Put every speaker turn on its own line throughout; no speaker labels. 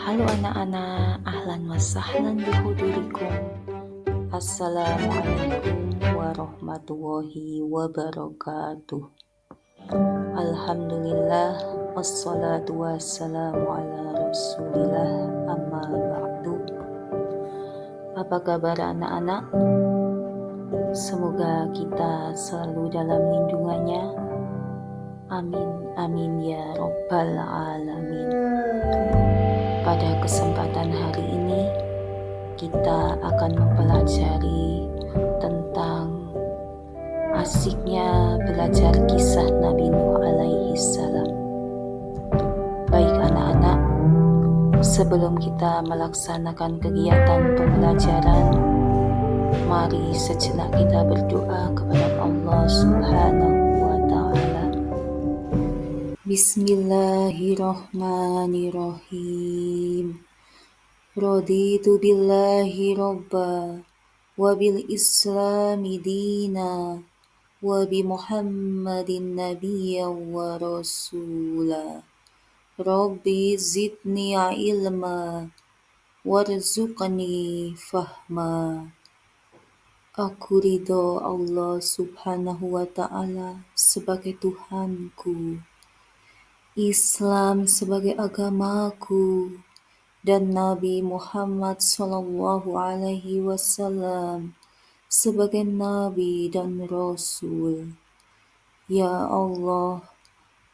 Halo anak-anak, ahlan wa sahlan bihudurikum. Assalamualaikum warahmatullahi wabarakatuh. Alhamdulillah, wassalatu wassalamu ala rasulillah, amma ba'du. Apa kabar anak-anak? Semoga kita selalu dalam lindungannya. Amin, amin ya rabbal alamin. Pada kesempatan hari ini, kita akan mempelajari tentang asiknya belajar kisah Nabi Nuh alaihi salam. Baik anak-anak, sebelum kita melaksanakan kegiatan pembelajaran, mari sejenak kita berdoa kepada Allah Subhanahu wa Ta'ala. Bismillahirrahmanirrahim. Raditu billahi robba wa bil islami dina wa bi muhammadin nabiyya wa rasula. Rabbi zidni ilma warzuqni fahma. Aku ridho Allah subhanahu wa ta'ala sebagai Tuhanku, Islam sebagai agamaku, dan Nabi Muhammad sallallahu alaihi wasallam sebagai Nabi dan Rasul. Ya Allah,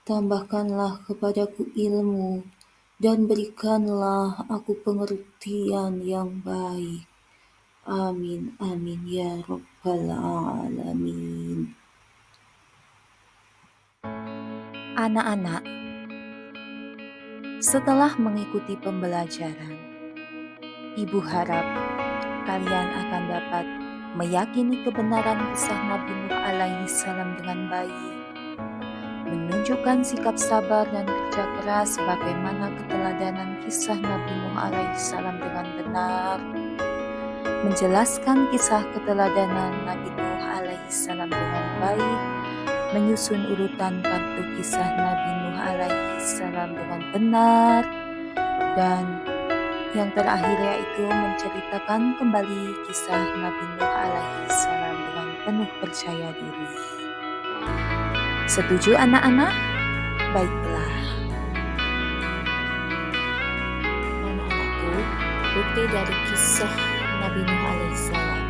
tambahkanlah kepadaku ilmu dan berikanlah aku pengertian yang baik. Amin, amin ya rabbal alamin. Anak-anak, setelah mengikuti pembelajaran, Ibu harap kalian akan dapat meyakini kebenaran kisah Nabi Nuh alaihi salam dengan baik, menunjukkan sikap sabar dan kerja keras sebagaimana keteladanan kisah Nabi Nuh alaihi salam dengan benar, menjelaskan kisah keteladanan Nabi Nuh alaihi salam dengan baik, menyusun urutan kartu kisah Nabi Nuh alaihi salam dengan benar, dan yang terakhir yaitu menceritakan kembali kisah Nabi Nuh alaihi salam dengan penuh percaya diri. Setuju anak-anak? Baiklah. Anak-anakku, bukti dari kisah Nabi Nuh alaihi salam.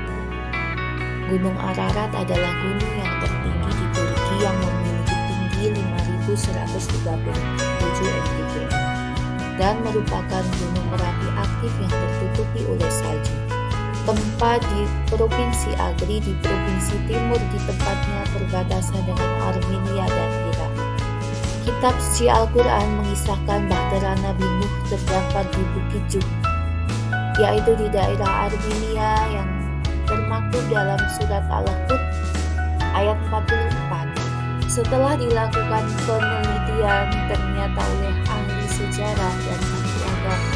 Gunung Ararat adalah gunung yang tertinggi di Turki yang memiliki tinggi 5.137 mdpl dan merupakan gunung berapi aktif yang tertutupi oleh salju. Tempat di Provinsi Agri di Provinsi Timur, di tempatnya perbatasan dengan Armenia dan Irak. Kitab suci Al-Quran mengisahkan bahtera Nabi Nuh terdampar di Bukit Juh, yaitu di daerah Armenia yang termaktub dalam surat Al-Hud ayat 44. Setelah dilakukan penelitian, ternyata oleh ahli sejarah dan ahli agama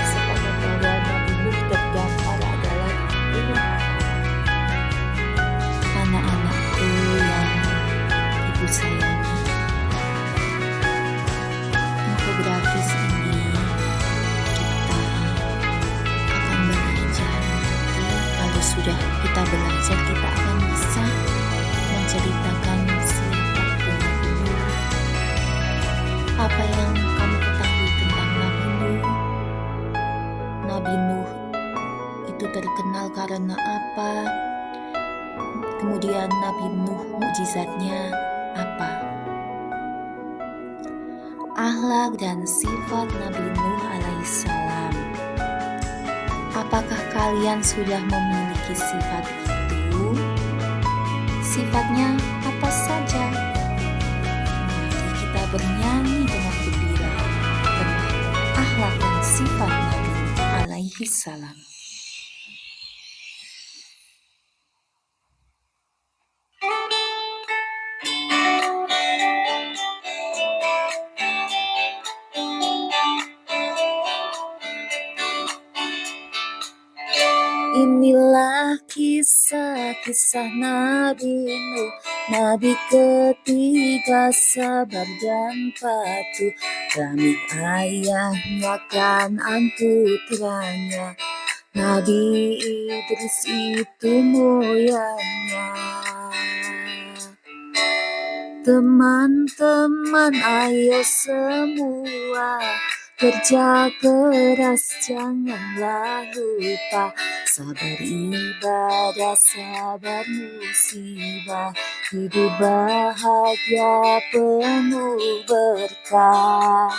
sepakat bahwa Nabi Nuh terdampar adalah di Gunung Ararat. Anak-anakku yang ibu sayangi, infografis ini kita akan belajar nanti. Kalau sudah kita belajar, kita akan bisa menceritakan apa yang kamu ketahui tentang Nabi Nuh. Nabi Nuh itu terkenal karena apa? Kemudian Nabi Nuh mukjizatnya apa? Akhlak dan sifat Nabi Nuh alaihissalam. Apakah kalian sudah memiliki sifat itu? Sifatnya apa saja? Mari kita bernyanyi dengan gembira tentang akhlak dan sifat Nabi alaihi salam. Inilah kisah kisah Nabi Nuh, Nabi ketiga sabar dan patuh. Lamik ayahnya, Kan'an putranya, Nabi Idris itu moyangnya. Teman-teman ayo semua, kerja keras janganlah lupa. Sabar ibadah, sabar musibah, hidup bahagia penuh berkah.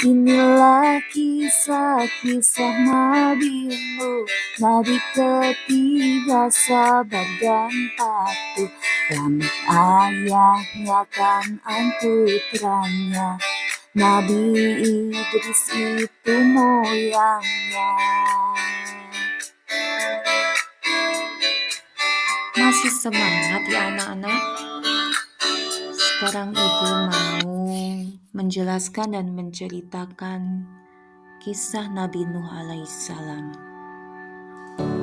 Inilah kisah-kisah Nabi Nuh, Nabi ketiga sabar dan patuh. Lamik ayahnya, Kan'an putranya, Nabi Idris itu moyangnya. Masih semangat ya anak-anak? Sekarang ibu mau menjelaskan dan menceritakan kisah Nabi Nuh alaihissalam.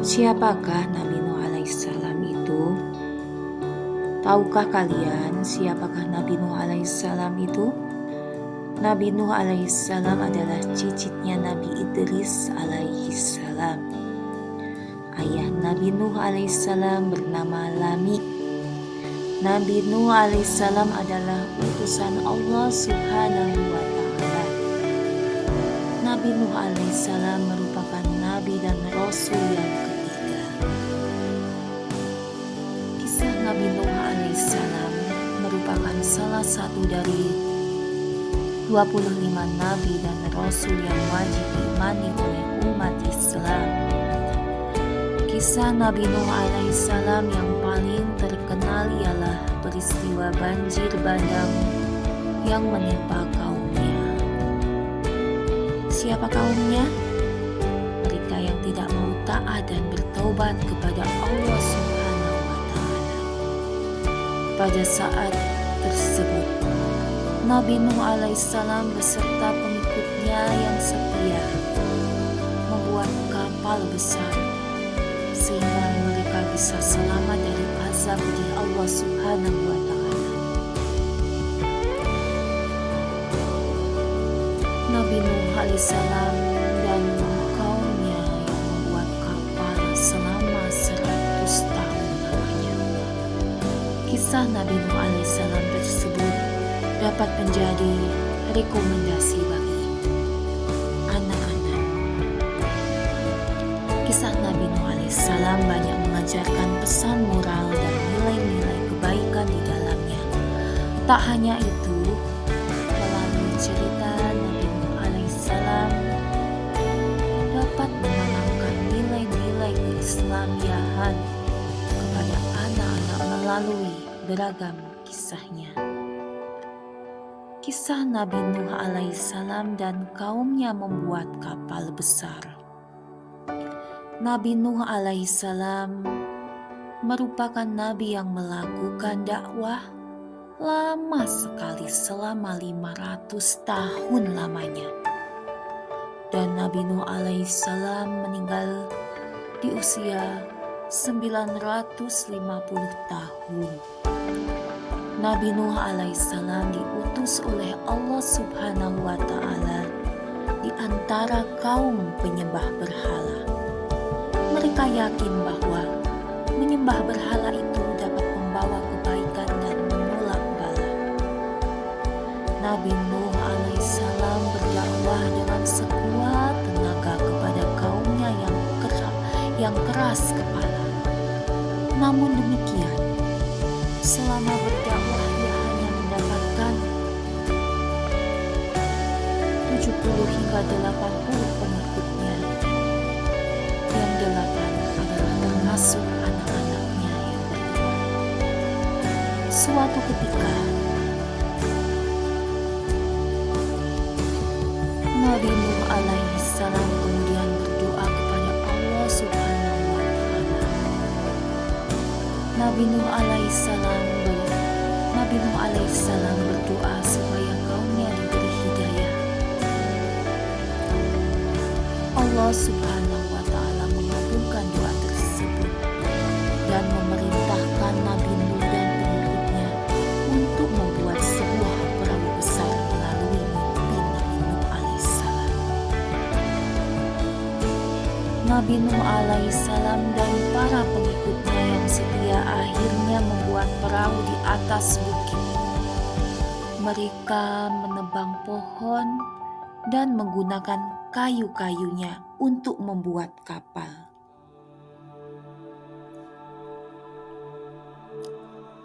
Siapakah Nabi Nuh alaihissalam itu? Tahukah kalian siapakah Nabi Nuh alaihissalam itu? Nabi Nuh alaihissalam adalah cicitnya Nabi Idris alaihissalam. Ayah Nabi Nuh alaihissalam bernama Lamik. Nabi Nuh alaihissalam adalah utusan Allah subhanahu wa ta'ala. Nabi Nuh alaihissalam merupakan nabi dan rasul yang ketiga. Kisah Nabi Nuh alaihissalam merupakan salah satu dari 25 nabi dan rasul yang wajib diimani oleh umat Islam. Kisah Nabi Nuh alaihissalam yang paling terkenal ialah peristiwa banjir bandang yang menimpa kaumnya. Siapa kaumnya? Mereka yang tidak mau taat dan bertaubat kepada Allah Subhanahu wa Ta'ala. Pada saat tersebut, Nabi Nuh alaihissalam beserta pengikutnya yang setia membuat kapal besar sehingga mereka bisa selamat dari azab di Allah Subhanahu wa Ta'ala. Nabi Nuh alaihissalam dan kaumnya yang membuat kapal selama 100 tahun lamanya. Kisah Nabi Nuh alaihissalam tersebut dapat menjadi rekomendasi bagi anak-anak. Kisah Nabi Nuh alaihissalam banyak mengajarkan pesan moral dan nilai-nilai kebaikan di dalamnya. Tak hanya itu, melalui cerita Nabi Nuh alaihissalam dapat menanamkan nilai-nilai keislamiahan kepada anak-anak melalui beragam kisahnya. Kisah Nabi Nuh alaihissalam dan kaumnya membuat kapal besar. Nabi Nuh alaihissalam merupakan nabi yang melakukan dakwah lama sekali selama 500 tahun lamanya. Dan Nabi Nuh alaihissalam meninggal di usia 950 tahun. Nabi Nuh alaihissalam diutus oleh Allah Subhanahu wa Ta'ala di antara kaum penyembah berhala. Mereka yakin bahwa menyembah berhala itu dapat membawa kebaikan dan menolak bala. Nabi Nuh alaihissalam berdakwah dengan sekuat tenaga kepada kaumnya yang keras kepala. Namun demikian, selama berdakwah dia hanya mendapatkan 70 hingga 80 pengikutnya. Yang 8 adalah termasuk anak-anaknya yang beriman. Suatu ketika, Nabi Nuh alaihissalam kemudian berdoa kepada Allah Subhanahu wa Ta'ala. Nabi Nuh alaihissalam berdoa supaya kaumnya diberi hidayah. Allah Subhanahu wa Ta'ala mengabulkan doa tersebut. Nabi Nuh alaihissalam dan para pengikutnya yang setia akhirnya membuat perahu di atas bukit. Mereka menebang pohon dan menggunakan kayu-kayunya untuk membuat kapal.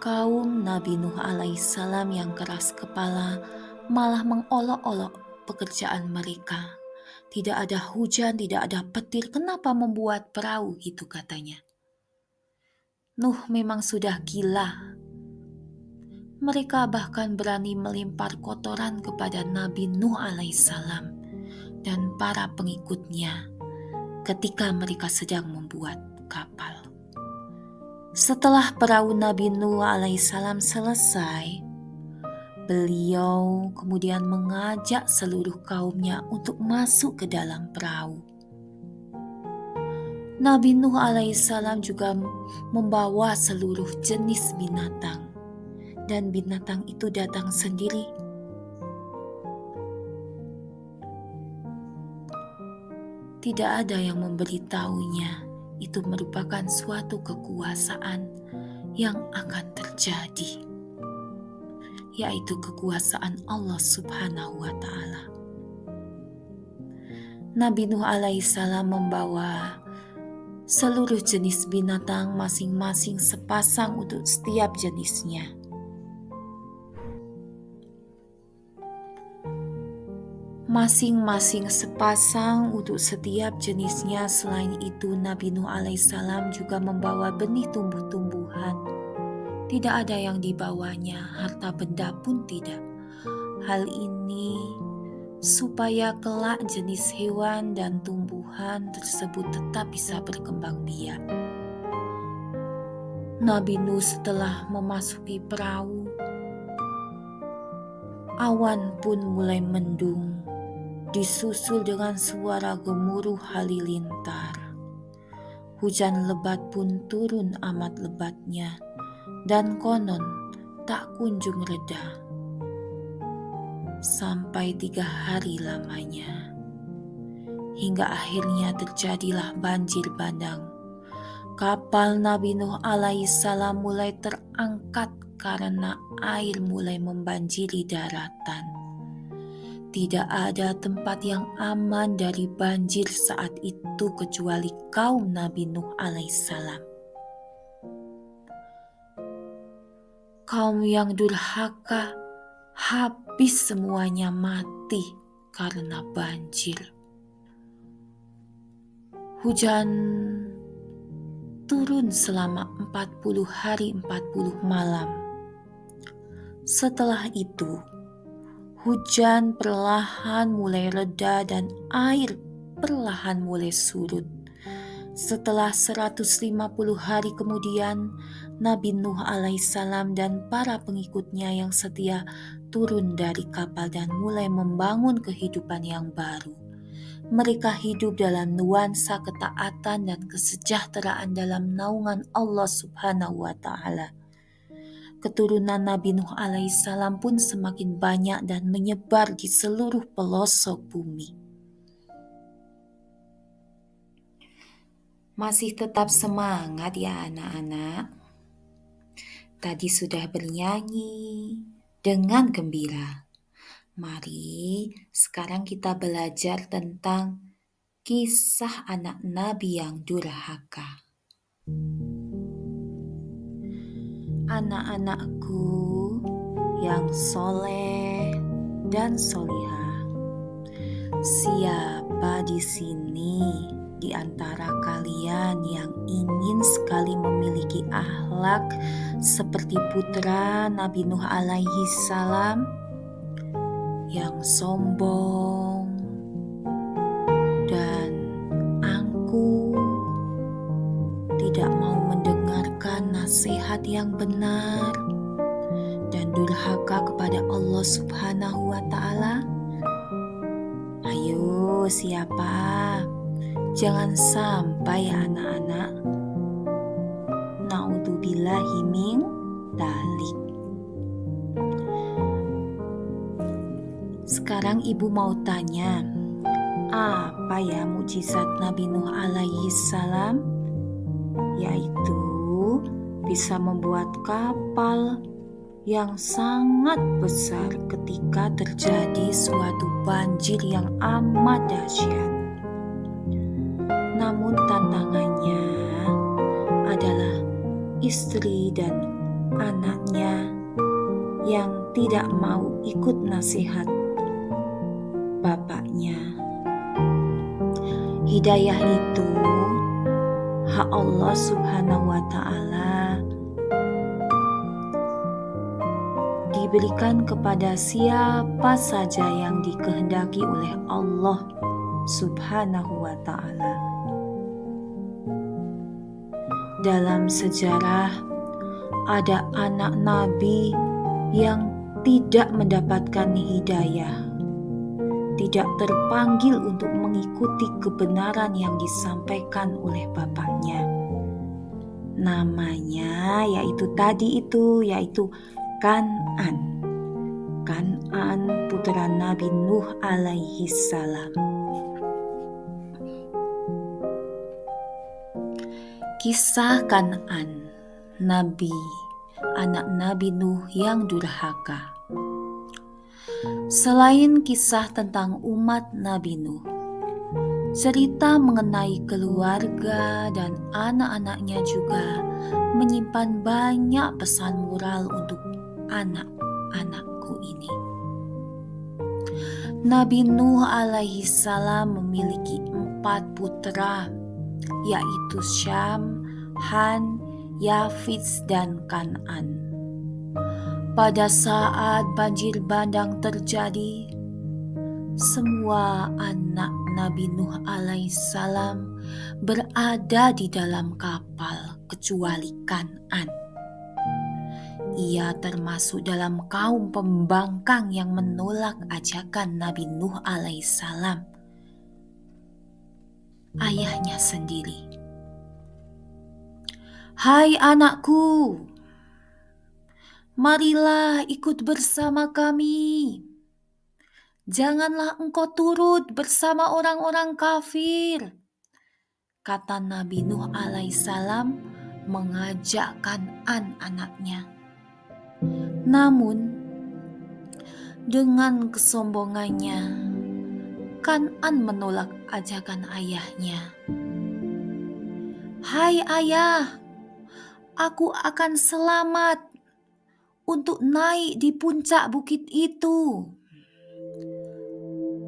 Kaum Nabi Nuh alaihissalam yang keras kepala malah mengolok-olok pekerjaan mereka. Tidak ada hujan, tidak ada petir, kenapa membuat perahu itu katanya. Nuh memang sudah gila. Mereka bahkan berani melempar kotoran kepada Nabi Nuh alaihissalam dan para pengikutnya ketika mereka sedang membuat kapal. Setelah perahu Nabi Nuh alaihissalam selesai, beliau kemudian mengajak seluruh kaumnya untuk masuk ke dalam perahu. Nabi Nuh alaihissalam juga membawa seluruh jenis binatang, dan binatang itu datang sendiri. Tidak ada yang memberitahunya, itu merupakan suatu kekuasaan yang akan terjadi, yaitu kekuasaan Allah Subhanahu wa Ta'ala. Nabi Nuh alaihissalam membawa seluruh jenis binatang masing-masing sepasang untuk setiap jenisnya. Masing-masing sepasang untuk setiap jenisnya. Selain itu, Nabi Nuh alaihissalam juga membawa benih tumbuh-tumbuhan. Tidak ada yang dibawanya, harta benda pun tidak. Hal ini supaya kelak jenis hewan dan tumbuhan tersebut tetap bisa berkembang biak. Nabi Nuh setelah memasuki perahu, awan pun mulai mendung, disusul dengan suara gemuruh halilintar. Hujan lebat pun turun amat lebatnya, dan konon tak kunjung reda sampai 3 hari lamanya, hingga akhirnya terjadilah banjir bandang. Kapal Nabi Nuh alaihissalam mulai terangkat karena air mulai membanjiri daratan. Tidak ada tempat yang aman dari banjir saat itu kecuali kaum Nabi Nuh alaihissalam. Kaum yang durhaka habis semuanya mati karena banjir. Hujan turun selama 40 hari 40 malam. Setelah itu, hujan perlahan mulai reda dan air perlahan mulai surut. Setelah 150 hari kemudian, Nabi Nuh alaihissalam dan para pengikutnya yang setia turun dari kapal dan mulai membangun kehidupan yang baru. Mereka hidup dalam nuansa ketaatan dan kesejahteraan dalam naungan Allah Subhanahu wa Ta'ala. Keturunan Nabi Nuh alaihissalam pun semakin banyak dan menyebar di seluruh pelosok bumi. Masih tetap semangat ya anak-anak? Tadi sudah bernyanyi dengan gembira. Mari sekarang kita belajar tentang kisah anak Nabi yang durhaka. Anak-anakku yang soleh dan solihah, siapa di sini di antara kalian yang ingin sekali memiliki akhlak seperti putra Nabi Nuh alaihi salam yang sombong dan angkuh, tidak mau mendengarkan nasihat yang benar, dan durhaka kepada Allah Subhanahu wa Ta'ala? Ayo, siapa? Jangan sampai ya anak-anak. Na'udzubillahi min dzalik. Sekarang ibu mau tanya, apa ya mukjizat Nabi Nuh alaihi salam? Yaitu bisa membuat kapal yang sangat besar ketika terjadi suatu banjir yang amat dahsyat. Namun tantangannya adalah istri dan anaknya yang tidak mau ikut nasihat bapaknya. Hidayah itu hak Allah Subhanahu wa Ta'ala, diberikan kepada siapa saja yang dikehendaki oleh Allah Subhanahu wa Ta'ala. Dalam sejarah ada anak nabi yang tidak mendapatkan hidayah, tidak terpanggil untuk mengikuti kebenaran yang disampaikan oleh bapaknya. Namanya yaitu Kan'an. Kan'an putra Nabi Nuh alaihi salam. Kisah Kan'an, anak Nabi Nuh yang durhaka. Selain kisah tentang umat Nabi Nuh, cerita mengenai keluarga dan anak-anaknya juga menyimpan banyak pesan moral untuk anak-anakku ini. Nabi Nuh alaihi salam memiliki 4 putra, yaitu Syam, Han, Yafits, dan Kan'an. Pada saat banjir bandang terjadi, semua anak Nabi Nuh alaihissalam berada di dalam kapal kecuali Kan'an. Ia termasuk dalam kaum pembangkang yang menolak ajakan Nabi Nuh alaihissalam, ayahnya sendiri. "Hai anakku, marilah ikut bersama kami. Janganlah engkau turut bersama orang-orang kafir," kata Nabi Nuh alaihissalam mengajak Kan'an anaknya. Namun, dengan kesombongannya, Kan'an menolak ajakan ayahnya. "Hai ayah, aku akan selamat untuk naik di puncak bukit itu."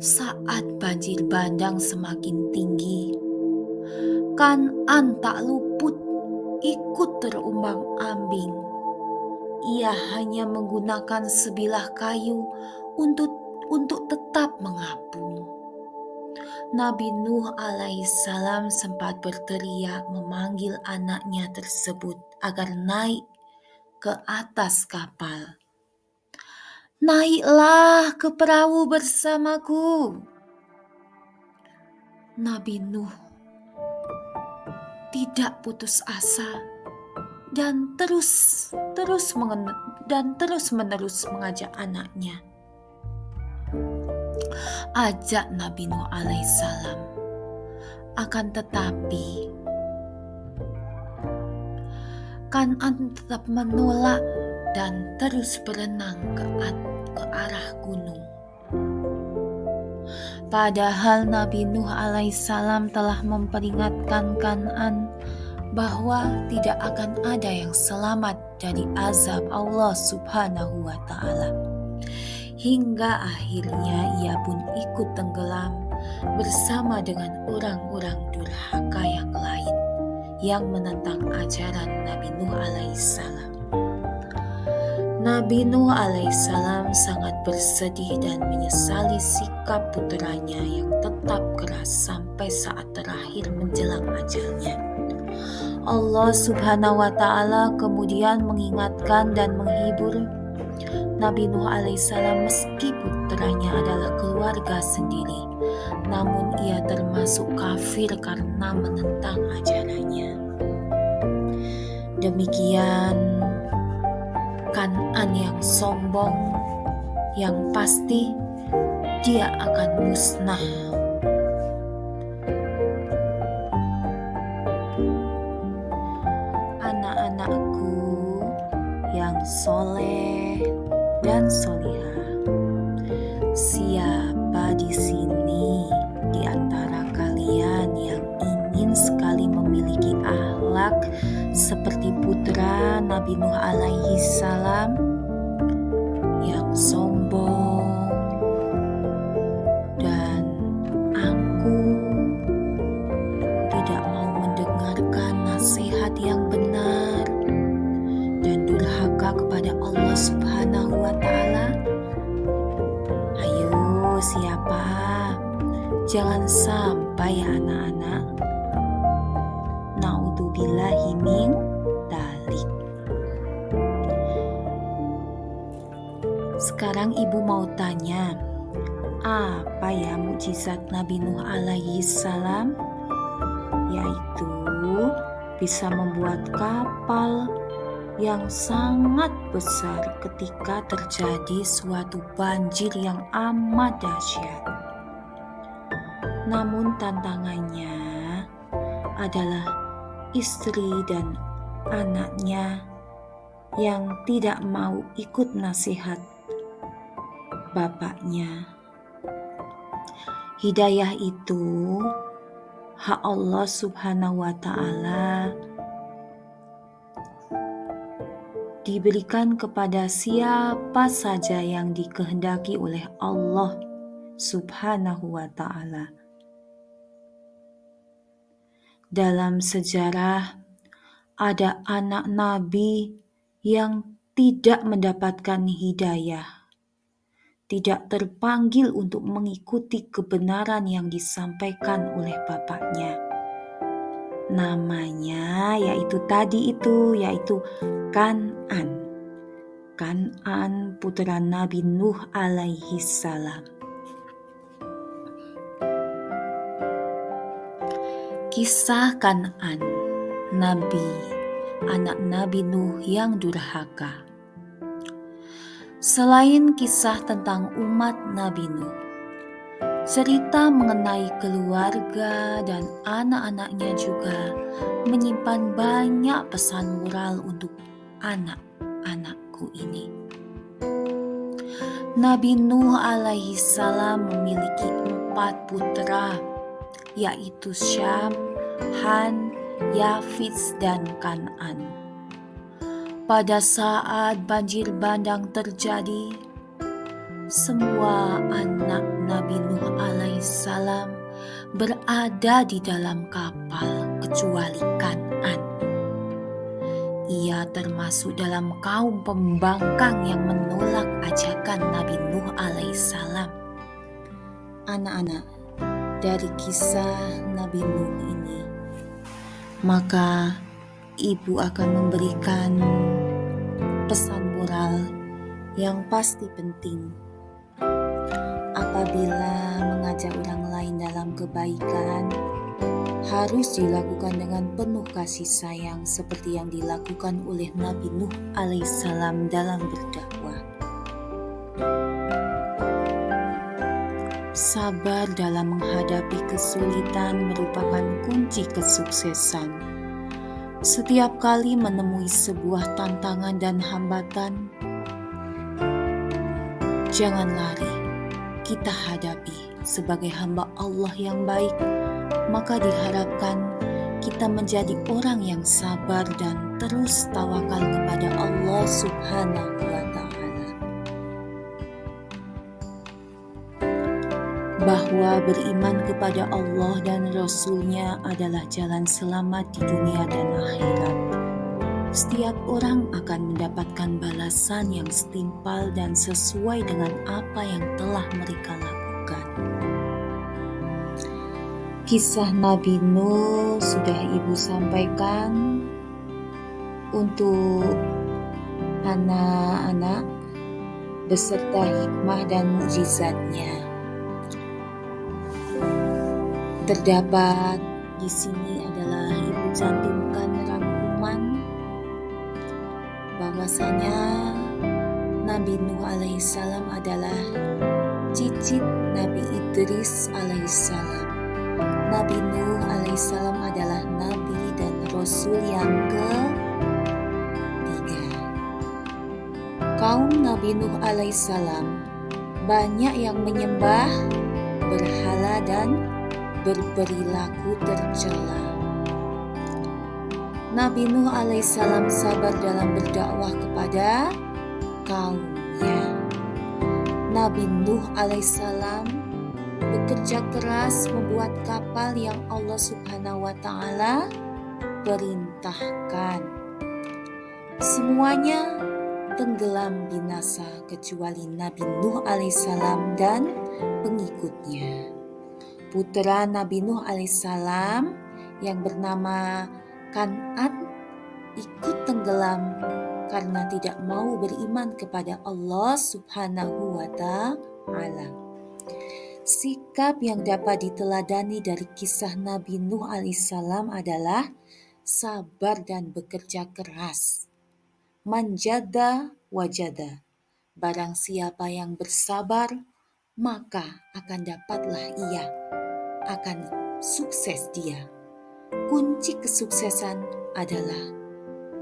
Saat banjir bandang semakin tinggi, Kan'an tak luput ikut terombang-ambing. Ia hanya menggunakan sebilah kayu untuk tetap mengapung. Nabi Nuh alaihissalam sempat berteriak memanggil anaknya tersebut agar naik ke atas kapal. "Naiklah ke perahu bersamaku." Nabi Nuh tidak putus asa dan terus-menerus mengajak anaknya. Ajak Nabi Nuh alaihissalam. Akan tetapi Kan'an tetap menolak dan terus berenang ke arah gunung. Padahal Nabi Nuh alaihissalam telah memperingatkan Kan'an bahwa tidak akan ada yang selamat dari azab Allah Subhanahu wa Ta'ala. Hingga akhirnya ia pun ikut tenggelam bersama dengan orang-orang durhaka yang lain yang menentang ajaran Nabi Nuh alaihissalam. Nabi Nuh alaihissalam sangat bersedih dan menyesali sikap putranya yang tetap keras sampai saat terakhir menjelang ajalnya. Allah Subhanahu wa Ta'ala kemudian mengingatkan dan menghibur Nabi Nuh alaihissalam meski putranya adalah keluarga sendiri, namun ia termasuk kafir karena menentang ajarannya. Demikian Kan'an yang sombong, yang pasti dia akan musnah soleh dan solihah. Siapa di sini di antara kalian yang ingin sekali memiliki akhlak seperti putra Nabi Nuh alaihi salam yang sombong dan angkuh, tidak mau mendengarkan nasihat yang benar dan durhaka kepada Allah Subhanahu wa Ta'ala? Ayo, siapa? Jangan sampai ya anak-anak. Naudzubillahi min dzalik. Sekarang ibu mau tanya, apa ya mukjizat Nabi Nuh alaihi salam? Yaitu bisa membuat kapal yang sangat besar ketika terjadi suatu banjir yang amat dahsyat. Namun tantangannya adalah istri dan anaknya yang tidak mau ikut nasihat bapaknya. Hidayah itu hak Allah Subhanahu wa Ta'ala, diberikan kepada siapa saja yang dikehendaki oleh Allah Subhanahu wa Ta'ala. Dalam sejarah ada anak nabi yang tidak mendapatkan hidayah, tidak terpanggil untuk mengikuti kebenaran yang disampaikan oleh bapaknya. Namanya yaitu Kan'an. Kan'an putra Nabi Nuh alaihi salam. Kisah Kan'an, anak Nabi Nuh yang durhaka. Selain kisah tentang umat Nabi Nuh, cerita mengenai keluarga dan anak-anaknya juga menyimpan banyak pesan moral untuk anak-anakku ini. Nabi Nuh alaihi salam memiliki 4 putra, yaitu Syam, Han, Yafits, dan Kan'an. Pada saat banjir bandang terjadi, semua anak Nabi Nuh alaihissalam berada di dalam kapal kecuali Kan'an. Ia termasuk dalam kaum pembangkang yang menolak ajakan Nabi Nuh alaihissalam. Anak-anak, dari kisah Nabi Nuh ini, maka ibu akan memberikan pesan moral yang pasti penting. Apabila mengajak orang lain dalam kebaikan, harus dilakukan dengan penuh kasih sayang seperti yang dilakukan oleh Nabi Nuh alaihissalam dalam berdakwah. Sabar dalam menghadapi kesulitan merupakan kunci kesuksesan. Setiap kali menemui sebuah tantangan dan hambatan, jangan lari, kita hadapi sebagai hamba Allah yang baik, maka diharapkan kita menjadi orang yang sabar dan terus tawakal kepada Allah Subhanahu wa Ta'ala. Bahwa beriman kepada Allah dan Rasul-Nya adalah jalan selamat di dunia dan akhirat. Setiap orang akan mendapatkan balasan yang setimpal dan sesuai dengan apa yang telah mereka lakukan. Kisah Nabi Nuh sudah ibu sampaikan untuk anak-anak beserta hikmah dan mukjizatnya. Terdapat di sini adalah ibu cantumkan rangkuman bahwasanya Nabi Nuh alaihissalam adalah cicit Nabi Idris alaihissalam. Nabi Nuh alaihissalam adalah Nabi dan Rasul yang ketiga. kaum Nabi Nuh alaihissalam banyak yang menyembah berhala dan berperilaku tercela. Nabi Nuh alaihissalam sabar dalam berdakwah kepada kaumnya. Nabi Nuh alaihissalam bekerja keras membuat kapal yang Allah Subhanahu wa Ta'ala perintahkan. Semuanya tenggelam binasa kecuali Nabi Nuh alaihissalam dan pengikutnya. Putra Nabi Nuh alaihissalam yang bernama Kan'an ikut tenggelam karena tidak mau beriman kepada Allah Subhanahu wa Ta'ala. Sikap yang dapat diteladani dari kisah Nabi Nuh alaihissalam adalah sabar dan bekerja keras. Manjada wajada. Barang siapa yang bersabar, maka akan dapatlah ia, akan sukses dia. Kunci kesuksesan adalah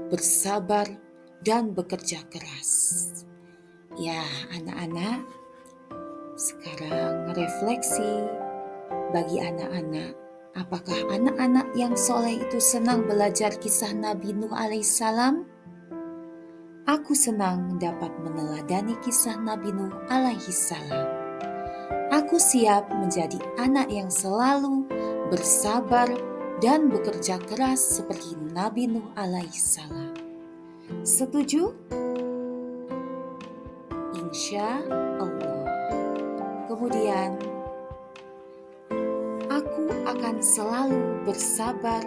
bersabar dan bekerja keras. Ya, anak-anak, sekarang refleksi bagi anak-anak. Apakah anak-anak yang soleh itu senang belajar kisah Nabi Nuh alaihissalam? Aku senang dapat meneladani kisah Nabi Nuh alaihissalam. Aku siap menjadi anak yang selalu bersabar dan bekerja keras seperti Nabi Nuh alaihissalam. Setuju? Insya Allah. Kemudian, aku akan selalu bersabar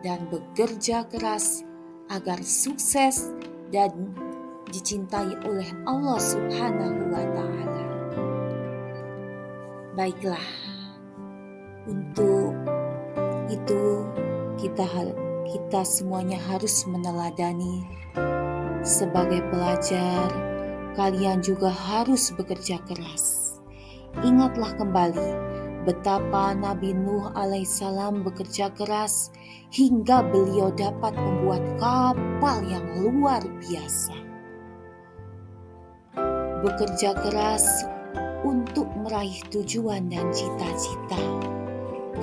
dan bekerja keras agar sukses dan dicintai oleh Allah Subhanahu wa Ta'ala. Baiklah, untuk itu kita semuanya harus meneladani. Sebagai pelajar, kalian juga harus bekerja keras. Ingatlah kembali betapa Nabi Nuh alaihissalam bekerja keras hingga beliau dapat membuat kapal yang luar biasa. Bekerja keras untuk meraih tujuan dan cita-cita.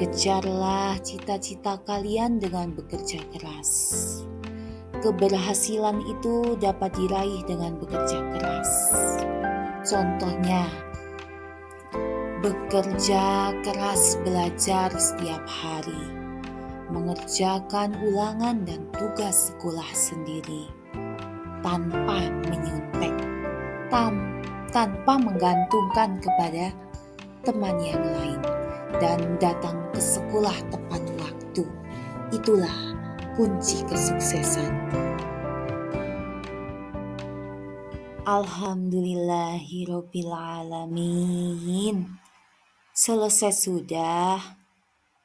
Kejarlah cita-cita kalian dengan bekerja keras. Keberhasilan itu dapat diraih dengan bekerja keras. Contohnya, bekerja keras belajar setiap hari, mengerjakan ulangan dan tugas sekolah sendiri, tanpa menyuntek, tanpa menggantungkan kepada teman yang lain, dan datang ke sekolah tepat waktu. Itulah kunci kesuksesan. Alhamdulillahirabbil alamin. Selesai sudah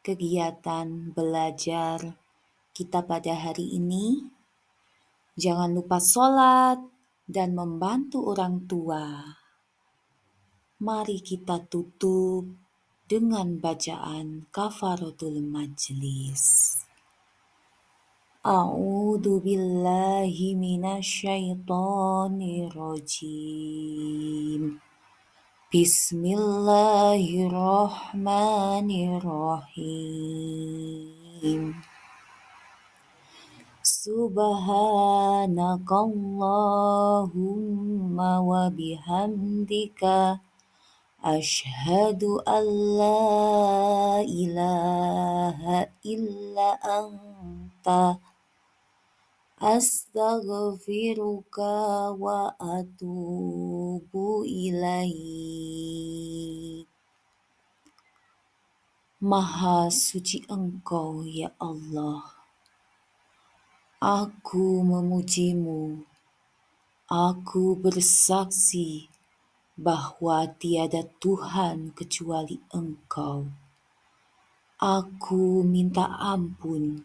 kegiatan belajar kita pada hari ini. Jangan lupa sholat dan membantu orang tua. Mari kita tutup dengan bacaan kafaratul majlis. A'udzu billahi minasyaitonir rajim. Bismillahirrahmanirrahim. Subhanakallahumma wa bihamdika asyhadu an la ilaha illa anta astaghfiruka wa atubu ilaik. Maha suci Engkau ya Allah. Aku memujimu. Aku bersaksi bahwa tiada Tuhan kecuali Engkau. Aku minta ampun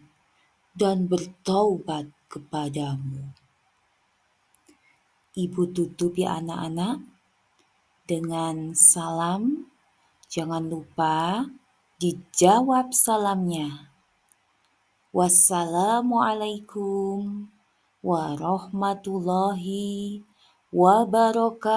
dan bertaubat kepadamu. Ibu tutup ya anak-anak dengan salam. Jangan lupa dijawab salamnya. Wassalamualaikum warahmatullahi wabarakatuh.